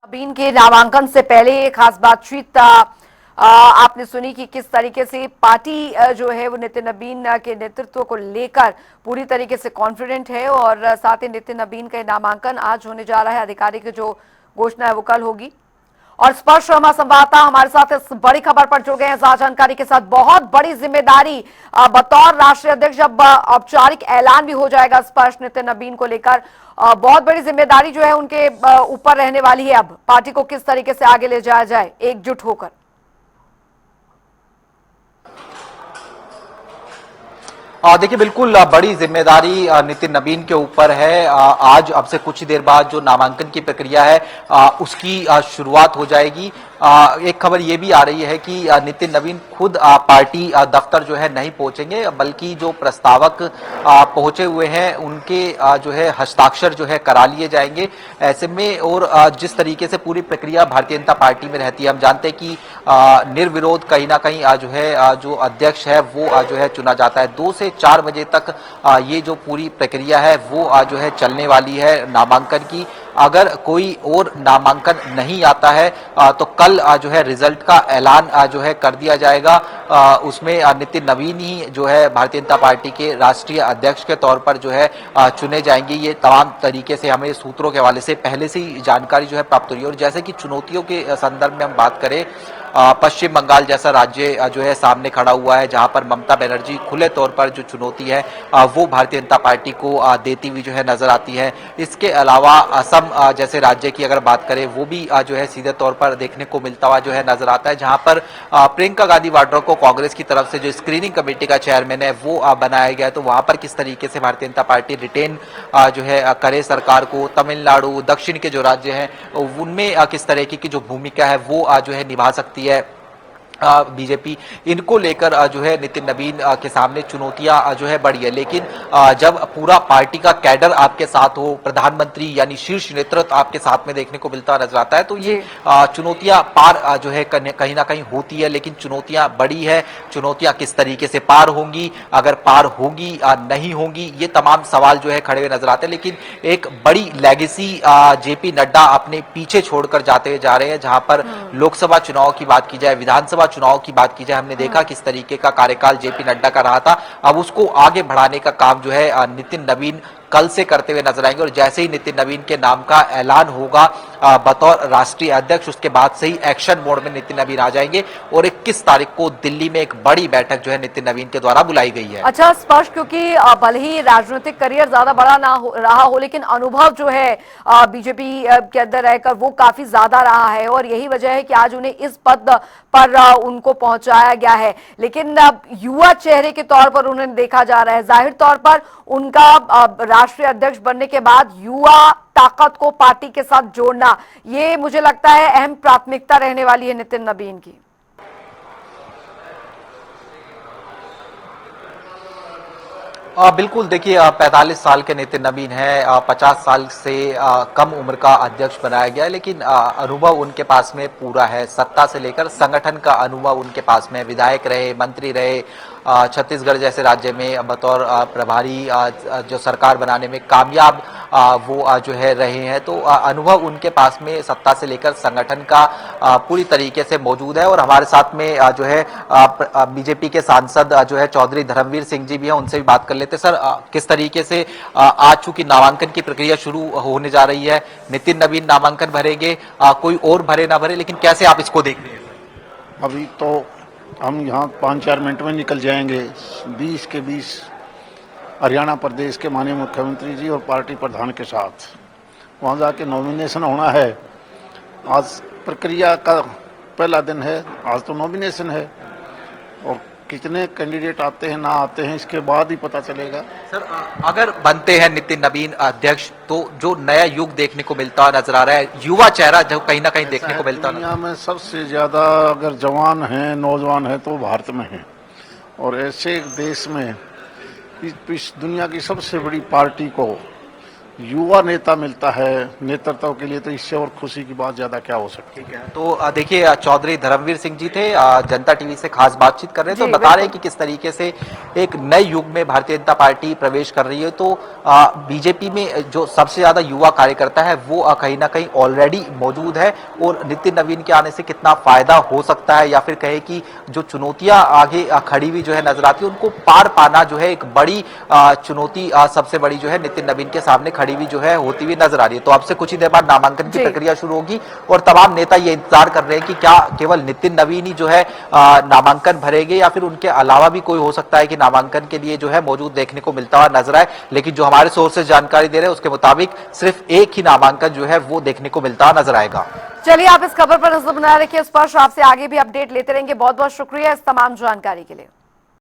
नबीन के नामांकन से पहले एक खास बातचीत आपने सुनी कि किस तरीके से पार्टी जो है वो नितिन नबीन के नेतृत्व को लेकर पूरी तरीके से कॉन्फिडेंट है और साथ ही नितिन नबीन का नामांकन आज होने जा रहा है। आधिकारिक जो घोषणा है वो कल होगी। और स्पर्श शर्मा संवाददाता हमारे साथ इस बड़ी खबर पर जुड़ गए हैं ज्यादा जानकारी के साथ। बहुत बड़ी जिम्मेदारी बतौर राष्ट्रीय अध्यक्ष, जब औपचारिक ऐलान भी हो जाएगा स्पर्श नितिन नबीन को लेकर, बहुत बड़ी जिम्मेदारी जो है उनके ऊपर रहने वाली है। अब पार्टी को किस तरीके से आगे ले जाया जाए एकजुट होकर। देखिए, बिल्कुल बड़ी जिम्मेदारी नितिन नबीन के ऊपर है। आज अब से कुछ ही देर बाद जो नामांकन की प्रक्रिया है उसकी शुरुआत हो जाएगी। एक खबर ये भी आ रही है कि नितिन नबीन खुद पार्टी दफ्तर जो है नहीं पहुंचेंगे, बल्कि जो प्रस्तावक पहुंचे हुए हैं उनके जो है हस्ताक्षर जो है करा लिए जाएंगे। ऐसे में और जिस तरीके से पूरी प्रक्रिया भारतीय जनता पार्टी में रहती है, हम जानते हैं कि निर्विरोध कहीं ना कहीं जो है जो अध्यक्ष है वो जो है चुना जाता है। 2 से 4 बजे तक ये जो पूरी प्रक्रिया है वो जो है चलने वाली है नामांकन की। अगर कोई और नामांकन नहीं आता है तो कल जो है रिजल्ट का ऐलान जो है कर दिया जाएगा। उसमें नितिन नबीन ही जो है भारतीय जनता पार्टी के राष्ट्रीय अध्यक्ष के तौर पर जो है चुने जाएंगे। ये तमाम तरीके से हमें सूत्रों के हवाले से पहले से ही जानकारी जो है प्राप्त हो रही है। और जैसे कि चुनौतियों के संदर्भ में हम बात करें, पश्चिम बंगाल जैसा राज्य जो है सामने खड़ा हुआ है, जहां पर ममता बनर्जी खुले तौर पर जो चुनौती है वो भारतीय जनता पार्टी को देती हुई जो है नजर आती है। इसके अलावा असम जैसे राज्य की अगर बात करें, वो भी जो है सीधे तौर पर देखने को मिलता हुआ जो है नजर आता है, जहां पर प्रियंका गांधी वाड्रा को कांग्रेस की तरफ से जो स्क्रीनिंग कमेटी का चेयरमैन है वो बनाया गया है। तो वहां पर किस तरीके से भारतीय जनता पार्टी रिटेन जो है करे सरकार को। तमिलनाडु, दक्षिण के जो राज्य हैं उनमें किस तरीके की जो भूमिका है वो जो है निभा सकती है बीजेपी। इनको लेकर जो है नितिन नबीन के सामने चुनौतियां जो है बड़ी है। लेकिन जब पूरा पार्टी का कैडर आपके साथ हो, प्रधानमंत्री यानी शीर्ष नेतृत्व आपके साथ में देखने को मिलता नजर आता है, तो ये चुनौतियां पार जो है कहीं ना कहीं होती है। लेकिन चुनौतियां बड़ी है। चुनौतियां किस तरीके से पार होंगी, अगर पार होंगी नहीं होंगी, ये तमाम सवाल जो है खड़े हुए नजर आते हैं। लेकिन एक बड़ी लेगेसी जेपी नड्डा अपने पीछे छोड़कर जाते जा रहे हैं। जहां पर लोकसभा चुनाव की बात की जाए, विधानसभा चुनाव की बात की जाए, हमने देखा किस तरीके का कार्यकाल जेपी नड्डा का रहा था। अब उसको आगे बढ़ाने का काम जो है नितिन नबीन कल से करते हुए नजर आएंगे। और जैसे ही नितिन नबीन के नाम का ऐलान होगा बतौर राष्ट्रीय अध्यक्ष, उसके बाद से ही एक्शन मोड में नितिन नबीन आ जाएंगे। और 21 तारीख को दिल्ली में एक बड़ी बैठक जो है नितिन नबीन के द्वारा बुलाई गई है। अच्छा स्पर्श, क्योंकि भले ही राजनीतिक करियर ज्यादा बड़ा ना रहा हो, लेकिन अनुभव जो है बीजेपी के अंदर रहकर वो काफी ज्यादा रहा है और यही वजह है कि आज उन्हें इस पद पर उनको पहुंचाया गया है। लेकिन युवा चेहरे के तौर पर उन्हें देखा जा रहा है। जाहिर तौर पर उनका राष्ट्रीय अध्यक्ष बनने के बाद युवा ताकत को पार्टी के साथ जोड़ना, ये मुझे लगता है अहम प्राथमिकता रहने वाली है नितिन नबीन की। बिल्कुल, देखिए 45 साल के नितिन नबीन है, 50 साल से कम उम्र का अध्यक्ष बनाया गया है। लेकिन अनुभव उनके पास में पूरा है। सत्ता से लेकर संगठन का अनुभव उनके पास में, विधायक रहे, मंत्री रहे, छत्तीसगढ़ जैसे राज्य में बतौर प्रभारी जो सरकार बनाने में कामयाब वो जो है रहे हैं। तो अनुभव उनके पास में सत्ता से लेकर संगठन का पूरी तरीके से मौजूद है। और हमारे साथ में जो है बीजेपी के सांसद जो है चौधरी धर्मवीर सिंह जी भी हैं, उनसे भी बात कर लेते। सर, किस तरीके से आज चूंकि नामांकन की प्रक्रिया शुरू होने जा रही है, नितिन नबीन नामांकन भरेंगे, कोई और भरे ना भरे, लेकिन कैसे आप इसको देख रहे हैं? अभी तो हम यहाँ 5-4 मिनट में निकल जाएंगे। 20 के 20 हरियाणा प्रदेश के माननीय मुख्यमंत्री जी और पार्टी प्रधान के साथ वहाँ जाके नॉमिनेशन होना है। आज प्रक्रिया का पहला दिन है, आज तो नॉमिनेशन है और कितने कैंडिडेट आते हैं ना आते हैं इसके बाद ही पता चलेगा। सर, अगर बनते हैं नितिन नबीन अध्यक्ष, तो जो नया युग देखने को मिलता नजर आ रहा है, युवा चेहरा जो कहीं ना कहीं देखने को मिलता है। दुनिया में सबसे ज्यादा अगर जवान हैं, नौजवान हैं तो भारत में हैं। और ऐसे देश में इस दुनिया की सबसे बड़ी पार्टी को युवा नेता मिलता है नेतृत्व के लिए, तो इससे और खुशी की बात ज्यादा क्या हो सकती है। तो देखिए, चौधरी धर्मवीर सिंह जी थे, जनता टीवी से खास बातचीत कर रहे थे, जी, तो बता रहे हैं कि किस तरीके से एक नए युग में भारतीय जनता पार्टी प्रवेश कर रही है। तो बीजेपी में जो सबसे ज्यादा युवा कार्यकर्ता है वो कहीं ना कहीं ऑलरेडी मौजूद है, और नितिन नवीन के आने से कितना फायदा हो सकता है, या फिर कहे कि जो चुनौतियां आगे खड़ी हुई जो है नजर आती है, उनको पार पाना जो है एक बड़ी चुनौती सबसे बड़ी जो है नितिन नवीन के सामने खड़ी हुई जो है होती हुई नजर आ रही है। तो अब से कुछ ही देर बाद नामांकन की जी। प्रक्रिया शुरू होगी, और तमाम नेता ये इंतजार कर रहे हैं कि क्या केवल नितिन नवीन ही जो है नामांकन भरेंगे, या फिर उनके अलावा भी कोई हो सकता है कि नामांकन के लिए जो है मौजूद देखने को मिलता हुआ नजर आए। लेकिन जो हमारे सोर्सेज जानकारी दे रहे हैं उसके मुताबिक सिर्फ एक ही नामांकन जो है वो देखने को मिलता हुआ नजर आएगा। चलिए, आप इस खबर पर नजर बनाए रखिए, स्पर्श आपसे आगे भी अपडेट लेते रहेंगे। बहुत बहुत शुक्रिया इस तमाम जानकारी के लिए।